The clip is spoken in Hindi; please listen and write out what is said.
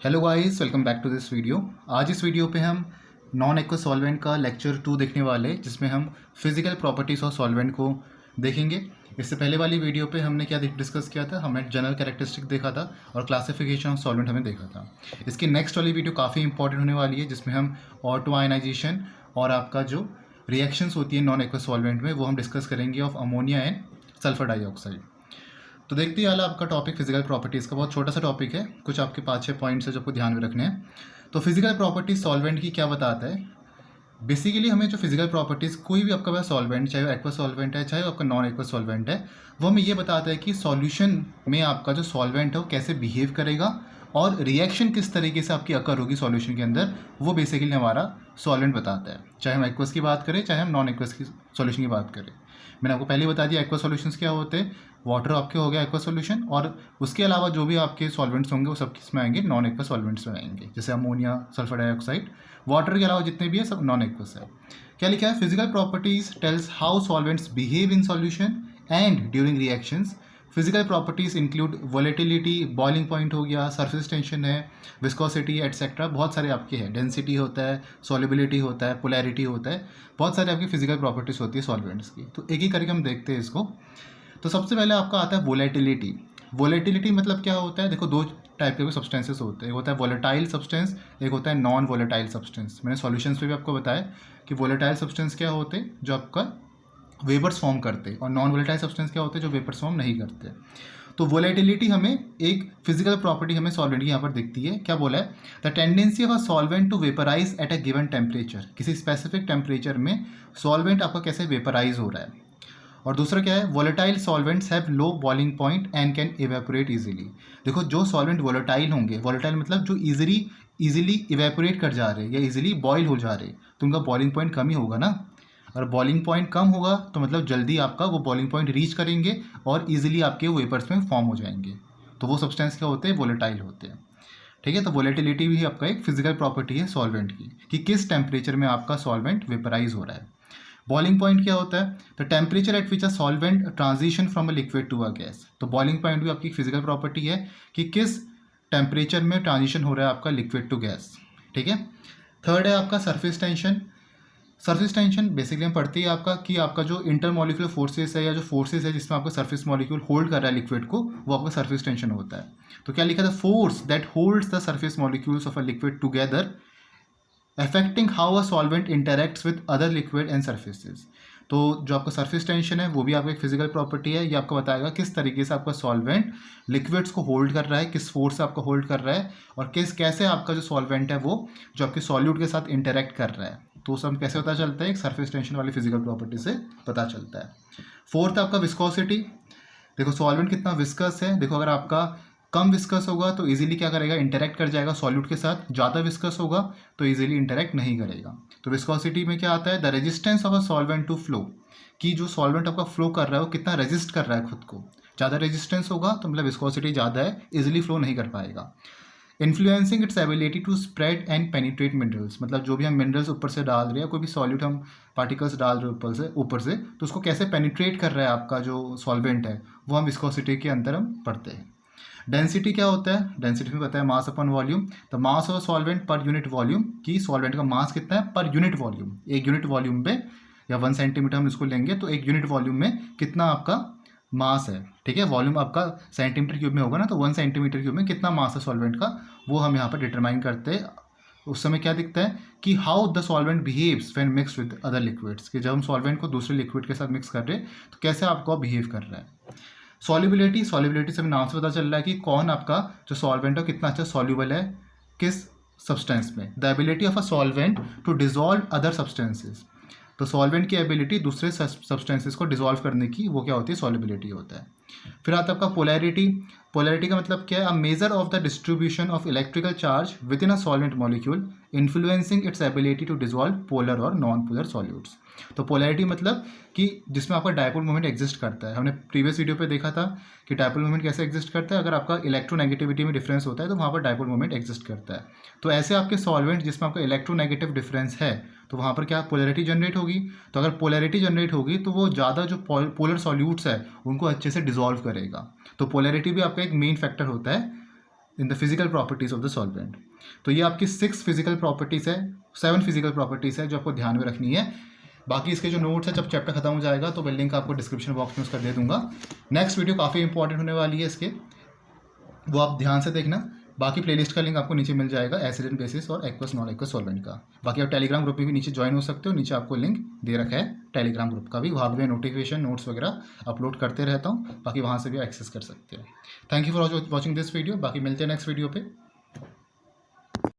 Hello guys, welcome back to this video. आज इस वीडियो पे हम नॉन एक्वस सॉल्वेंट का लेक्चर 2 देखने वाले हैं, जिसमें हम फिजिकल प्रॉपर्टीज़ ऑफ सॉल्वेंट को देखेंगे। इससे पहले वाली वीडियो पे हमने क्या डिस्कस किया था, हमने जनरल कैरेक्टरिस्टिक देखा था और क्लासिफिकेशन ऑफ सॉल्वेंट हमने देखा था। इसकी नेक्स्ट वाली वीडियो काफ़ी इंपॉर्टेंट होने वाली है, जिसमें हम ऑटो आयनाइजेशन और आपका जो रिएक्शंस होती है नॉन एक्वस सॉल्वेंट में, वो हम डिस्कस करेंगे of ammonia and sulphur dioxide. तो देखते ही वाला आपका टॉपिक फिजिकल प्रॉपर्टीज़ का बहुत छोटा सा टॉपिक है, कुछ आपके 5-6 पॉइंट्स है जो आपको ध्यान में रखने हैं। तो फिजिकल प्रॉपर्टीज सॉल्वेंट की क्या बताता है? बेसिकली हमें जो फिजिकल प्रॉपर्टीज़ कोई भी आपका सॉल्वेंट, चाहे वो एक्वा सॉल्वेंट है चाहे वो आपका नॉन एक्वा सॉल्वेंट है, वो हमें ये बताता है कि सॉल्यूशन में आपका जो सॉल्वेंट है वो कैसे बिहेव करेगा और रिएक्शन किस तरीके से आपकी अकर होगी सॉल्यूशन के अंदर, वो बेसिकली हमारा सॉल्वेंट बताता है। चाहे हम एक्वस की बात करें चाहे हम नॉन एक्वस की सॉल्यूशन की बात करें। मैंने आपको पहले बता दिया एक्वा सॉल्यूशंस क्या होते हैं। वाटर आपके हो गया एक्वा सॉल्यूशन, और उसके अलावा जो भी आपके सॉल्वेंट्स होंगे वो सब किस में आएंगे, नॉन एक्वा सॉल्वेंट्स में आएंगे, जैसे अमोनिया, सल्फर डाइऑक्साइड। वाटर के अलावा जितने भी है सब नॉन एक्वस है। क्या लिखा है? Physical properties tales how solvents behave in solution and during reactions. Physical properties include volatility, boiling point हो गया, सरफेस टेंशन है, विस्कोसिटी एटसेट्रा, बहुत सारे आपके हैं, डेंसिटी होता है, सॉल्युबिलिटी होता है, पोलैरिटी होता है, बहुत सारे आपकी फिजिकल प्रॉपर्टीज होती है सॉल्वेंट्स की। तो एक ही करके हम देखते हैं इसको। तो सबसे पहले आपका आता है वोलेटिलिटी। वोलेटिलिटी मतलब क्या होता है? देखो, दो टाइप के सब्सटेंसेस होते हैं, एक होता है वोलेटाइल सब्सटेंस, एक होता है नॉन वोलेटाइल सब्सटेंस। मैंने सॉल्यूशंस पे भी आपको बताया कि वोलेटाइल सब्सटेंस क्या होते हैं, जो आपका वेपर्स फॉर्म करते हैं, और नॉन वोलेटाइल सब्सटेंस क्या होते हैं, जो वेपर्स फॉर्म नहीं करते। तो वोलेटिलिटी हमें एक फिजिकल प्रॉपर्टी हमें सॉल्वेंट की यहाँ पर दिखती है। क्या बोला है? The tendency of a solvent to vaporize at a given temperature. किसी स्पेसिफिक टेम्परेचर में सॉल्वेंट आपका कैसे वेपराइज हो रहा है। और दूसरा क्या है? Volatile solvents have low boiling point and can evaporate easily. देखो, जो सॉल्वेंट वोलेटाइल होंगे, वोलेटाइल मतलब जो इजीली इवेपोरेट कर जा रहे हैं या इजीली बॉयल हो जा रहे हैं, तो उनका बॉइलिंग पॉइंट कम ही होगा ना। अगर बॉइलिंग पॉइंट कम होगा तो मतलब जल्दी आपका वो बॉइलिंग पॉइंट रीच करेंगे और इजीली आपके वेपर्स में फॉर्म हो जाएंगे। तो वो सब्सटेंस क्या होते हैं? वोलेटाइल होते हैं। ठीक है, तो वोलेटिलिटी भी आपका एक फिजिकल प्रॉपर्टी है सॉल्वेंट की, कि किस टेम्परेचर में आपका सॉल्वेंट वेपराइज हो रहा है। बॉइलिंग पॉइंट क्या होता है? The temperature at which a solvent transition from a liquid to a gas. तो बॉइलिंग पॉइंट भी आपकी फिजिकल प्रॉपर्टी है कि किस टेम्परेचर में ट्रांजिशन हो रहा है आपका लिक्विड टू गैस। ठीक है। थर्ड है आपका surface tension. Surface tension basically हम पढ़ती है आपका कि आपका जो इंटरमॉलिक्यूलर फोर्सेस है या जो फोर्सेस है जिसमें आपका सरफेस मॉलिक्यूल होल्ड कर रहा है लिक्विड को, वो आपका सरफेस टेंशन होता है। तो क्या लिखा था? Force that holds the surface molecules of a liquid together affecting how a solvent interacts with other liquid and surfaces. तो जो आपका सरफेस टेंशन है वो भी आपका एक फिजिकल प्रॉपर्टी है। ये आपको बताएगा किस तरीके से आपका सॉल्वेंट लिक्विड्स को होल्ड कर रहा है, किस फोर्स से आपका होल्ड कर रहा है, और कैसे आपका जो सॉल्वेंट है वो जो आपके सॉल्यूट के साथ इंटरेक्ट कर रहा है। तो सब कैसे पता चलता है? एक सरफेस टेंशन वाली फिजिकल प्रॉपर्टी से पता चलता है। फोर्थ आपका विस्कोसिटी। देखो, सॉल्वेंट कितना विस्कस है। देखो, अगर आपका कम विस्कस होगा तो इजीली क्या करेगा? इंटरेक्ट कर जाएगा सॉल्यूट के साथ। ज़्यादा विस्कस होगा तो इजीली इंटरेक्ट नहीं करेगा। तो विस्कोसिटी में क्या आता है? The resistance of a solvent to flow, कि जो सॉल्वेंट आपका फ्लो कर रहा है वो कितना रेजिस्ट कर रहा है खुद को। ज़्यादा रेजिस्टेंस होगा तो मतलब विस्कोसिटी ज़्यादा है, इजीली फ्लो नहीं कर पाएगा। Influencing its ability to spread and penetrate minerals, मतलब जो भी हम मिनरल्स ऊपर से डाल रहे हैं, कोई भी सॉल्यूट हम पार्टिकल्स डाल रहे हैं ऊपर से तो उसको कैसे पेनिट्रेट कर रहा है आपका जो सॉल्वेंट है, वो हम विस्कोसिटी के अंदर हम पढ़ते हैं। डेंसिटी क्या होता है? डेंसिटी में पता है mass upon volume. The mass of solvent per unit volume, कि सॉल्वेंट का मास कितना है पर यूनिट वॉल्यूम। एक यूनिट वॉल्यूम पे या 1 सेंटीमीटर हम इसको लेंगे तो एक यूनिट वॉल्यूम में कितना आपका मास है। ठीक है, वॉल्यूम आपका सेंटीमीटर क्यूब में होगा ना, तो 1 सेंटीमीटर क्यूब में कितना मास है सॉल्वेंट का, वो हम यहाँ पर डिटरमाइन करते हैं। उस समय क्या दिखता है कि how the solvent behaves when mixed with other liquids, कि जब हम सॉल्वेंट को दूसरे लिक्विड के साथ मिक्स कर रहे हैं तो कैसे आपको बिहेव कर रहा है। सॉल्युबिलिटी से नाम से पता चल रहा है कि कौन आपका जो सॉल्वेंट है कितना अच्छा सॉल्यूबल है किस सब्सटेंस में। The ability of a solvent to dissolve other substances. तो सॉल्वेंट की एबिलिटी दूसरे सब्सटेंसेस को डिजॉल्व करने की, वो क्या होती है? सॉल्युबिलिटी होता है। फिर आता है आपका पोलैरिटी। पोलैरिटी का मतलब क्या है? A measure of the distribution of electrical charge within a solvent molecule influencing its ability to dissolve polar और नॉन पोलर सॉल्यूट्स। तो पोलैरिटी मतलब कि जिसमें आपका डायपोल मोमेंट एग्जिस्ट करता है। हमने प्रीवियस वीडियो पे देखा था कि डायपोल मोमेंट कैसे एग्जिस्ट करता है। अगर आपका इलेक्ट्रोनेगेटिविटी में डिफरेंस होता है तो वहाँ पर डायपोल मोमेंट एग्जिस्ट करता है। तो ऐसे आपके सॉल्वेंट जिसमें आपका इलेक्ट्रोनेगेटिव डिफरेंस है तो वहाँ पर क्या पोलैरिटी जनरेट होगी। तो अगर पोलैरिटी जनरेट होगी तो वो ज़्यादा जो पोलर सॉल्यूट्स है उनको अच्छे से डिजॉल्व करेगा। तो पोलैरिटी भी आपका एक मेन फैक्टर होता है in the physical properties of the solvent. तो ये आपकी 6 फिजिकल प्रॉपर्टीज़ है, 7 फिजिकल प्रॉपर्टीज़ है जो आपको ध्यान में रखनी है। बाकी इसके जो नोट्स है जब चैप्टर खत्म हो जाएगा तो मैं लिंक आपको डिस्क्रिप्शन बॉक्स में उसका दे दूंगा। नेक्स्ट वीडियो काफ़ी इंपॉर्टेंट होने वाली है इसके, वो आप ध्यान से देखना। बाकी प्लेलिस्ट का लिंक आपको नीचे मिल जाएगा, एसिड एंड बेसिस और एक्वस नॉन एक्वस सॉल्वेंट का। बाकी आप टेलीग्राम ग्रुप में भी नीचे ज्वाइन हो सकते हो, नीचे आपको लिंक दे रखा है टेलीग्राम ग्रुप का भी, वहाँ भी मैं नोटिफिकेशन नोट्स वगैरह अपलोड करते रहता हूँ, बाकी वहाँ से भी एक्सेस कर सकते हो। Thank you for watching this video. बाकी मिलते हैं नेक्स्ट वीडियो पे।